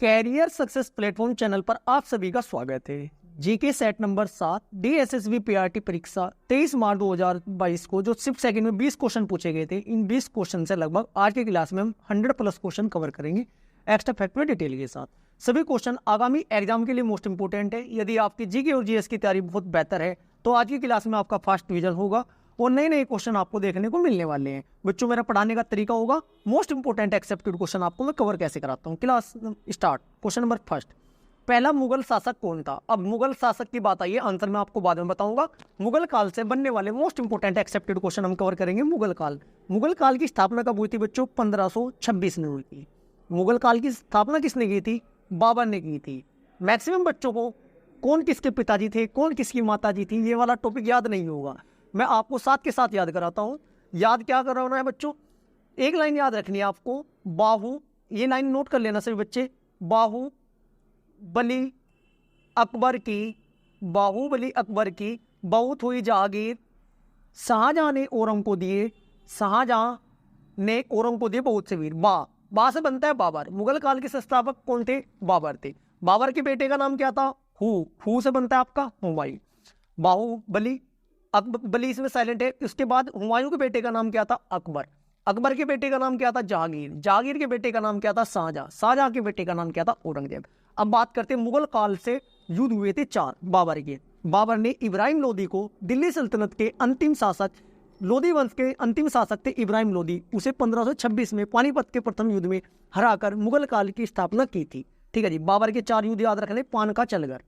Career success platform channel पर आप सभी का स्वागत है। GK set number 7 DSSB PRT परीक्षा 23 मार्च 2022 को जो शिफ्ट सेकंड में 20 क्वेश्चन पूछे गए थे, इन 20 क्वेश्चन से लगभग आज के क्लास में हम 100+ क्वेश्चन कवर करेंगे एक्स्ट्रा फैक्ट में डिटेल के साथ। सभी क्वेश्चन आगामी एग्जाम के लिए मोस्ट इंपोर्टेंट है। यदि आपकी जीके और जीएस की तैयारी बहुत बेहतर है तो आज की क्लास में आपका फर्स्ट डिवीजन होगा और नए नए क्वेश्चन आपको देखने को मिलने वाले हैं। बच्चों, मेरा पढ़ाने का तरीका होगा मोस्ट इंपोर्टेंट एक्सेप्टेड क्वेश्चन आपको मैं कवर कैसे कराता हूँ। Class start. Question number first, पहला मुगल शासक कौन था? अब मुगल शासक की बात आई है, आंसर मैं आपको बाद में बताऊंगा। मुगल काल से बनने वाले मोस्ट इंपोर्टेंट एक्सेप्टेड क्वेश्चन हम कवर करेंगे। मुगल काल। मुगल काल की स्थापना कब हुई थी बच्चों? 1526 में हुई थी। मुगल काल की स्थापना किसने की थी? बाबर ने की थी। मैक्सिमम बच्चों को कौन किसके पिताजी थे, कौन किसकी माताजी थी, ये वाला टॉपिक याद नहीं होगा। मैं आपको साथ के साथ याद कराता हूँ। याद क्या कराना है बच्चों? एक लाइन याद रखनी है आपको, बाहु। ये लाइन नोट कर लेना सभी बच्चे। बाहुबली अकबर की, बाहुबली अकबर की बहुत हुई जागीर शाहजहां ने औरंग को दिए, शाहजहां ने औरंग को दिए बहुत से वीर। बा से बनता है बाबर। मुगल काल के संस्थापक कौन थे? बाबर थे। बाबर के बेटे का नाम क्या था? हु से बनता है आपका हुमायूं। बाहुबली, अकबली इसमें साइलेंट है। उसके बाद हुमायूं के बेटे का नाम क्या था? अकबर। अकबर के बेटे का नाम क्या था? जहांगीर। जहांगीर के बेटे का नाम क्या था? शाहजहां। शाहजहां के बेटे का नाम क्या था? औरंगजेब। अब बात करते हैं मुगल काल से युद्ध हुए थे 4 बाबर के। बाबर ने इब्राहिम लोदी को, दिल्ली सल्तनत के अंतिम शासक, लोदी वंश के अंतिम शासक थे इब्राहिम लोदी, उसे 1526 में पानीपत के प्रथम युद्ध में हराकर मुगल काल की स्थापना की थी। ठीक है जी। बाबर के 4 युद्ध याद रखने। पान खा चलगर,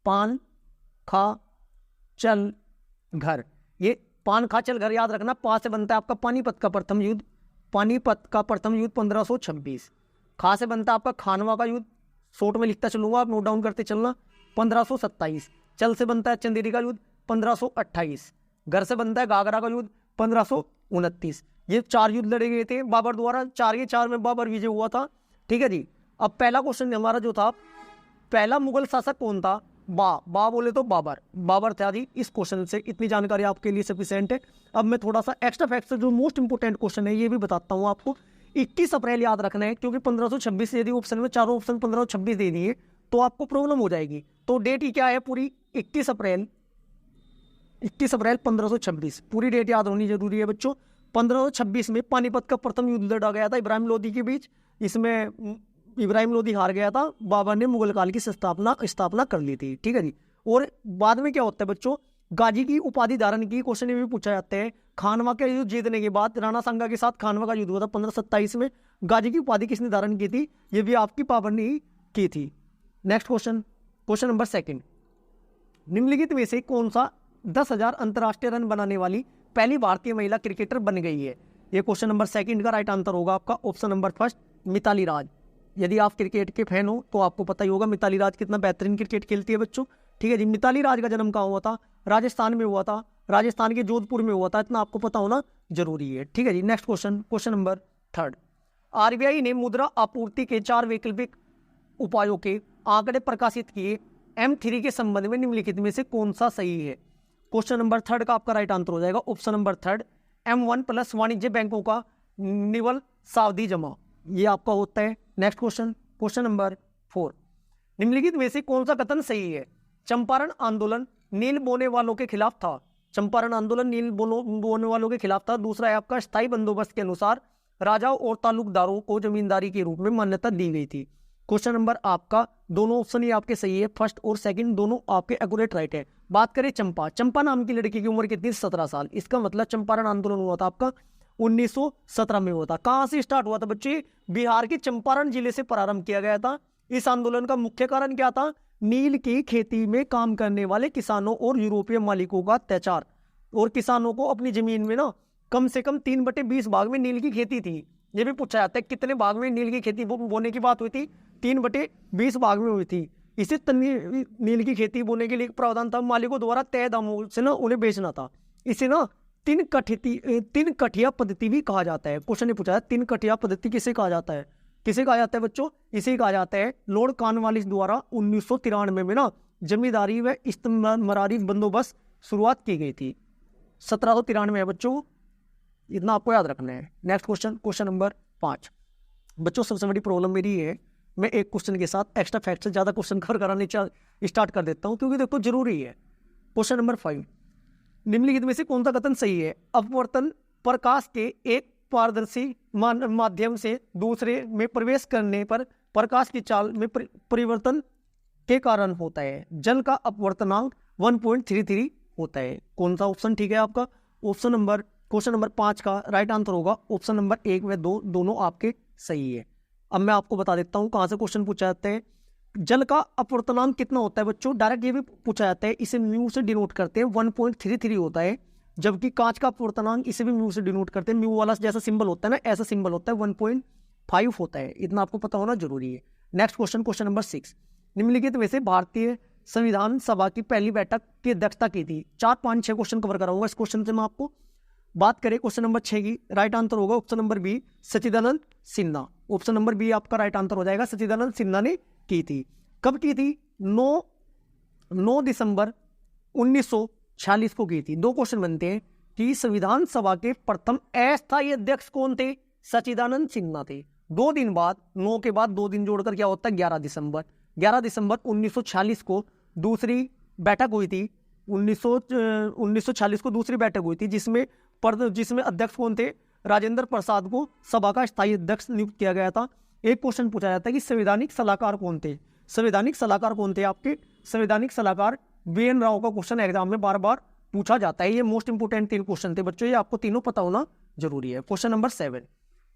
पान खा चल घर, ये पान खा चल घर याद रखना। पा से बनता है आपका पानीपत का प्रथम युद्ध। पानीपत का प्रथम युद्ध 1526। खा से बनता है आपका खानवा का युद्ध, शॉर्ट में लिखता चलूंगा, आप नोट डाउन करते चलना, 1527। चल से बनता है चंदेरी का युद्ध 1528। घर से बनता है घाघरा का युद्ध 1529। ये 4 युद्ध लड़े गए थे बाबर द्वारा। 4 के 4 में बाबर विजय हुआ था। ठीक है जी। अब पहला क्वेश्चन हमारा जो था, पहला मुगल शासक कौन था? बा बोले तो बाबर। बाबर था जी। इस क्वेश्चन से इतनी जानकारी आपके लिए सफिशिएंट है। अब मैं थोड़ा सा एक्स्ट्रा फैक्ट से जो मोस्ट इंपोर्टेंट क्वेश्चन है ये भी बताता हूँ आपको। 21 अप्रैल याद रखना है, क्योंकि 1526 यदि ऑप्शन में चारों ऑप्शन 1526 दे दिए तो आपको प्रॉब्लम हो जाएगी। तो डेट ही क्या है पूरी? 21 अप्रैल 1526 पूरी डेट याद होनी जरूरी है बच्चों। 1526 में पानीपत का प्रथम युद्ध लड़ा गया था इब्राहिम लोदी के बीच। इसमें इब्राहिम लोदी हार गया था। बाबर ने मुगल काल की स्थापना कर ली थी। ठीक है जी। और बाद में क्या होता है बच्चों? गाजी की उपाधि धारण की। क्वेश्चन ये भी पूछा जाता है। खानवा के युद्ध जीतने के बाद राणा सांगा के साथ खानवा का युद्ध हुआ था 1527 में। गाजी की उपाधि किसने धारण की थी? ये भी आपकी बाबर ने ही की थी। नेक्स्ट क्वेश्चन, क्वेश्चन नंबर 2, निम्नलिखित में से कौन सा 10,000 अंतरराष्ट्रीय रन बनाने वाली पहली भारतीय महिला क्रिकेटर बन गई है? ये क्वेश्चन नंबर 2 का राइट आंसर होगा आपका ऑप्शन नंबर 1 मिताली राज। यदि आप क्रिकेट के फैन हो तो आपको पता ही होगा मिताली राज कितना बेहतरीन क्रिकेट खेलती है बच्चों। ठीक है जी। मिताली राज का जन्म कहाँ हुआ था? राजस्थान में हुआ था। राजस्थान के जोधपुर में हुआ था। इतना आपको पता होना जरूरी है। ठीक है जी। Next question, question number 3, RBI ने मुद्रा आपूर्ति के 4 वैकल्पिक उपायों के आंकड़े प्रकाशित किए। M3 के संबंध में निम्नलिखित में से कौन सा सही है? क्वेश्चन नंबर 3 का आपका राइट आंसर हो जाएगा ऑप्शन नंबर 3 M1+ वाणिज्य बैंकों का निवल सावधि जमा, ये आपका होता है। नेक्स्ट क्वेश्चन, क्वेश्चन नंबर 4, निम्नलिखित में से कौन सा कथन सही है? चंपारण आंदोलन नील बोने वालों के खिलाफ था। चंपारण आंदोलन नील बोने वालों के खिलाफ था। दूसरा है आपका स्थायी बंदोबस्त के अनुसार राजाओं और तालुकदारों को जमींदारी के रूप में मान्यता दी गई थी। क्वेश्चन नंबर आपका, दोनों ऑप्शन ही आपके सही है, फर्स्ट और सेकंड दोनों आपके एक्यूरेट राइट है। बात करें चंपा नाम की लड़की की उम्र कितनी? 17 साल। इसका मतलब चंपारण आंदोलन हुआ था आपका 1917 में हुआ था। कहां से स्टार्ट हुआ था बच्चे? बिहार के चंपारण जिले से प्रारंभ किया गया था। इस आंदोलन का मुख्य कारण क्या था? नील की खेती में काम करने वाले किसानों और यूरोपीय मालिकों का अत्याचार, और किसानों को अपनी जमीन में ना कम से कम 3/20 भाग में नील की खेती थी। ये भी पूछा जाता है कितने भाग में नील की खेती बोने की बात हुई थी? 3/20 भाग में हुई थी। इसे नील की खेती बोने के लिए एक प्रावधान था, मालिकों द्वारा तय दामों से ना उन्हें बेचना था। इसे ना 3 कठिया पद्धति भी कहा जाता है। क्वेश्चन ने पूछा है 3 कठिया पद्धति किसे कहा जाता है? किसे कहा जाता है बच्चों? इसे कहा जाता है लॉर्ड कॉर्नवालिस द्वारा 1993 में ना जमींदारी व इस्तेमारी बंदोबस्त शुरुआत की गई थी। 1793 है बच्चों, इतना आपको याद रखना है। नेक्स्ट क्वेश्चन, क्वेश्चन नंबर 5, बच्चों सबसे बड़ी प्रॉब्लम मेरी है मैं एक क्वेश्चन के साथ एक्स्ट्रा फैक्ट से ज़्यादा क्वेश्चन कवर कराने स्टार्ट कर देता हूँ, क्योंकि देखो जरूरी है। क्वेश्चन नंबर 5, निम्नलिखित में से कौन सा कथन सही है? अपवर्तन प्रकाश के एक पारदर्शी माध्यम से दूसरे में प्रवेश करने पर प्रकाश की चाल में परिवर्तन के कारण होता है। जल का अपवर्तनांक 1.33 होता है। कौन सा ऑप्शन ठीक है आपका? क्वेश्चन नंबर 5 का राइट आंसर होगा ऑप्शन नंबर 1 व 2, दोनों आपके सही है। अब मैं आपको बता देता हूँ कहाँ से क्वेश्चन पूछा जाता है। जल का अपवर्तनांक कितना होता है बच्चों? डायरेक्ट ये भी पूछा जाता है, इसे म्यू से डिनोट करते हैं, 1.33 होता है। जबकि कांच का अपवर्तनांक इसे भी म्यू से डिनोट करते हैं, म्यू वाला जैसा सिंबल होता है ना, ऐसा सिंबल होता है, 1.5 होता है। इतना आपको पता होना जरूरी है। नेक्स्ट क्वेश्चन नंबर 6, निम्नलिखित में से भारतीय संविधान सभा की पहली बैठक की अध्यक्षता की थी। 4, 5, 6 क्वेश्चन कवर कराऊंगा इस क्वेश्चन से मैं आपको। बात करें क्वेश्चन नंबर 6 की, राइट आंसर होगा ऑप्शन नंबर बी, सच्चिदानंद सिन्हा। ऑप्शन नंबर बी आपका राइट आंसर हो जाएगा, सच्चिदानंद सिन्हा ने की थी। कब की थी? 9 दिसंबर 1946 को की थी। 2 क्वेश्चन बनते हैं कि संविधान सभा के प्रथम अस्थायी अध्यक्ष कौन थे? सच्चिदानंद सिन्हा थे। 2 दिन बाद, 9 के बाद 2 दिन जोड़कर क्या होता है? 11 दिसंबर 1946 को दूसरी बैठक हुई थी। 1946 को दूसरी बैठक हुई थी, जिसमें अध्यक्ष कौन थे? राजेंद्र प्रसाद को सभा का स्थायी अध्यक्ष नियुक्त किया गया था। एक क्वेश्चन पूछा जाता है कि संवैधानिक सलाहकार कौन थे? संवैधानिक सलाहकार कौन थे आपके? संवैधानिक सलाहकार VN राव का क्वेश्चन एग्जाम में बार बार पूछा जाता है। ये मोस्ट इंपोर्टेंट 3 क्वेश्चन थे बच्चों, ये आपको तीनों पता होना जरूरी है। क्वेश्चन नंबर 7,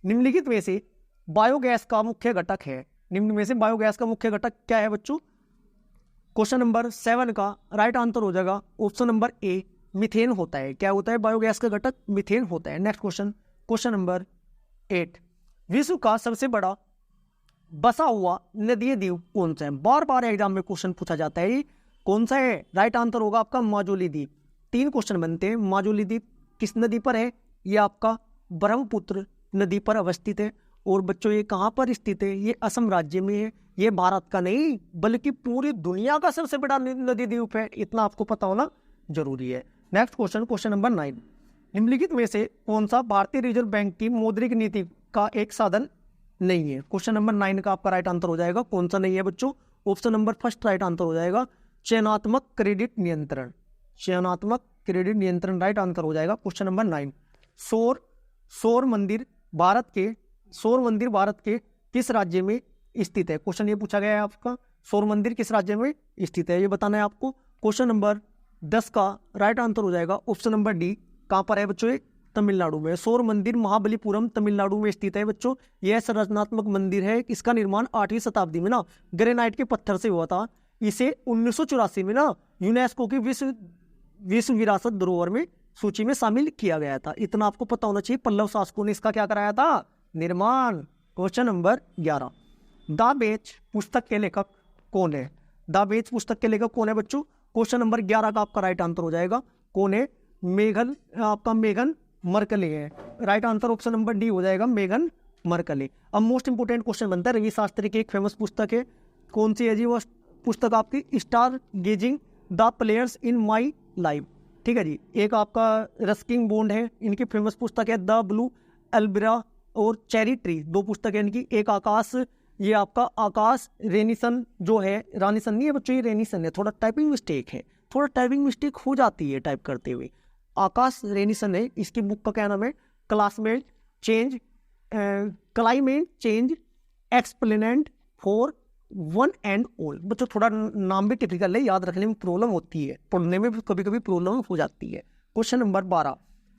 निम्नलिखित में से बायोगैस का मुख्य घटक है। निम्न में से बायोगैस का मुख्य घटक क्या है बच्चों? क्वेश्चन नंबर 7 का राइट आंसर हो जाएगा ऑप्शन नंबर ए, मीथेन होता है। क्या होता है बायोगैस का घटक? मीथेन होता है। नेक्स्ट क्वेश्चन नंबर 8, विश्व का सबसे बड़ा बसा हुआ नदीय द्वीप कौन सा है? बार बार एग्जाम में क्वेश्चन पूछा जाता है, कौन सा है? राइट आंसर होगा आपका माजुली द्वीप। 3 क्वेश्चन बनते हैं। माजुली द्वीप किस नदी पर है? ये आपका ब्रह्मपुत्र नदी पर अवस्थित है। और बच्चों ये कहाँ पर स्थित है? ये असम राज्य में है। ये भारत का नहीं बल्कि पूरी दुनिया का सबसे बड़ा नदी द्वीप है। इतना आपको पता होना जरूरी है। नेक्स्ट क्वेश्चन नंबर 9, निम्नलिखित में से कौन सा भारतीय रिजर्व बैंक की मौद्रिक नीति का एक साधन नहीं है? क्वेश्चन नंबर 9 का आपका राइट आंसर हो जाएगा, कौन सा नहीं है बच्चों? Option number first right answer हो जाएगा, चयनात्मक क्रेडिट नियंत्रण। चयनात्मक क्रेडिट नियंत्रण राइट आंसर हो जाएगा क्वेश्चन नंबर 9। सौर मंदिर भारत के किस राज्य में स्थित है? क्वेश्चन ये पूछा गया है आपका, सौर मंदिर किस राज्य में स्थित है, ये बताना है आपको। क्वेश्चन नंबर 10 का राइट आंसर हो जाएगा ऑप्शन नंबर डी। कहाँ पर है बच्चों? तमिलनाडु में। सौर मंदिर महाबलीपुरम तमिलनाडु में स्थित है बच्चों। यह संरचनात्मक मंदिर है। इसका निर्माण 8वीं शताब्दी में ना ग्रेनाइट के पत्थर से हुआ था। इसे 1984 में ना यूनेस्को की विश्व विरासत धरोहर में सूची में शामिल किया गया था। इतना आपको पता होना चाहिए। पल्लव शासकों ने इसका क्या कराया था? निर्माण। क्वेश्चन नंबर 11, द बेच पुस्तक के लेखक कौन है? द बेच पुस्तक के लेखक कौन है बच्चों? क्वेश्चन नंबर 11 का आपका राइट आंसर हो जाएगा, कौन है? मेगन मर्कले है। Right answer option number D हो जाएगा, मेगन मर्कले। अब मोस्ट इंपोर्टेंट क्वेश्चन बनता है, रवि शास्त्री की एक फेमस पुस्तक है, कौन सी है जी वो पुस्तक आपकी? Star gazing the players in my life. ठीक है जी। एक आपका रस्किंग बॉन्ड है, इनकी फेमस पुस्तक है द ब्लू एल्ब्रा और चेरी ट्री। 2 पुस्तक है इनकी। एक आकाश, ये आपका आकाश रेनिसन जो है, रानीसन नहीं है बच्चों, ये रेनिसन है। थोड़ा टाइपिंग मिस्टेक है, थोड़ा टाइपिंग मिस्टेक हो जाती है टाइप करते हुए। आकाश रेनिसन है। इसकी बुक का क्या नाम है? Climate change explained for one and all. बच्चों थोड़ा नाम भी टिपिकल है, याद रखने में प्रॉब्लम होती है, पढ़ने में भी कभी कभी प्रॉब्लम हो जाती है। क्वेश्चन नंबर 12,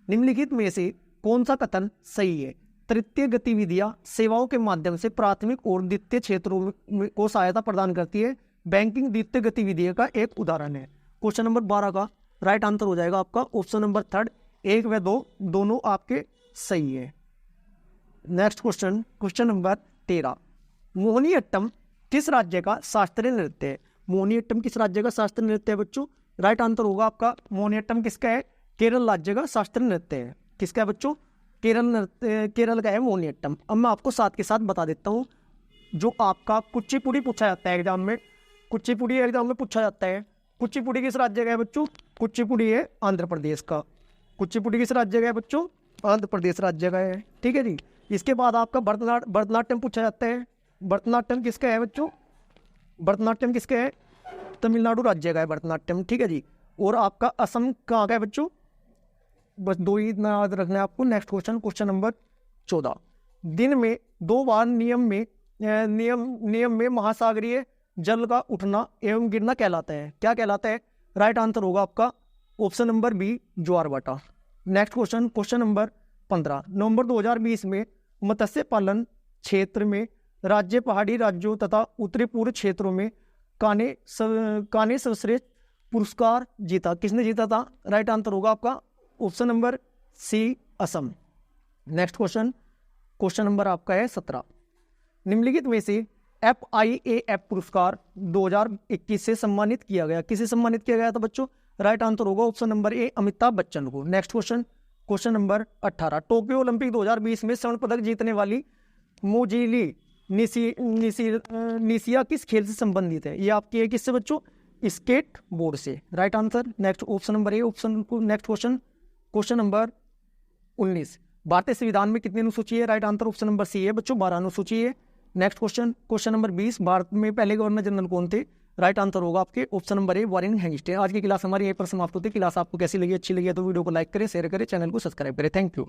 निम्नलिखित में से कौन सा कथन सही है? तृतीय गतिविधियां सेवाओं के माध्यम से प्राथमिक और द्वितीय क्षेत्रों को सहायता प्रदान करती है। बैंकिंग द्वितीय गतिविधियों का एक उदाहरण है। क्वेश्चन नंबर 12 का राइट आंसर हो जाएगा आपका ऑप्शन नंबर 3, 1 व 2 दोनों आपके सही है। नेक्स्ट क्वेश्चन नंबर 13, मोहिनीअट्टम किस राज्य का शास्त्रीय नृत्य है? मोहिनीअट्टम किस राज्य का शास्त्रीय नृत्य है बच्चों? राइट आंसर होगा आपका, मोहिनीअट्टम किसका है? केरल राज्य का शास्त्रीय नृत्य है। किसका है बच्चों? केरल का है मोहिनीअट्टम। अब मैं आपको साथ के साथ बता देता हूँ, जो आपका कुचिपुड़ी पूछा जाता है एग्जाम में, कुचिपुड़ी एग्जाम में पूछा जाता है। कुचिपुड़ी किस राज्य का है बच्चों? कुचिपुड़ी है आंध्र प्रदेश का। कुचिपुड़ी किस राज्य का है बच्चों? आंध्र प्रदेश राज्य का है। ठीक है जी। इसके बाद आपका भरतनाट्यम पूछा जाता है। भरतनाट्यम किसका है बच्चों? भरतनाट्यम किसका है? तमिलनाडु राज्य का है भरतनाट्यम, ठीक है जी। और आपका असम कहाँ का है बच्चों? बस दो ही इतना याद रखना है आपको। Next question, question number 14। दिन में 2 बार नियम में महासागरीय जल का उठना एवं गिरना कहलाता है, क्या कहलाता है? राइट आंसर होगा आपका ऑप्शन नंबर बी, ज्वारभाटा। Next question, question number 15। नवंबर 2020 में मत्स्य पालन क्षेत्र में राज्य पहाड़ी राज्यों तथा उत्तरी पूर्व क्षेत्रों में काने सर्वश्रेष्ठ पुरस्कार जीता, किसने जीता था? राइट आंसर होगा आपका option number C, Assam. Next question, question number आपका है 17। निम्नलिखित में से FIAF पुरस्कार 2021 से सम्मानित किया गया, किसे सम्मानित किया गया था बच्चों? राइट आंसर होगा option number A, Amitabh Bachchan को। Next question, question number 18। Tokyo Olympic 2020 में स्वर्ण पदक जीतने वाली मोजिली निसिया किस खेल से संबंधित है? ये आपकी है किससे बच्चों? स्केट बोर्ड से। Right answer next option number A, option. Next question, question number 19। भारतीय संविधान में कितनी अनुसूची है? Right answer option number C है बच्चों, 12 अनुसूची है। Next question, question number 20। भारत में पहले गवर्नर जनरल कौन थे? राइट आंसर होगा आपके ऑप्शन नंबर ए, वारेन हेस्टिंग्स। आज की क्लास हमारी यहीं पर समाप्त होती है। क्लास आपको कैसी लगी? अच्छी लगी है तो वीडियो को लाइक करें, शेयर करें, चैनल को सब्सक्राइब करें। Thank you.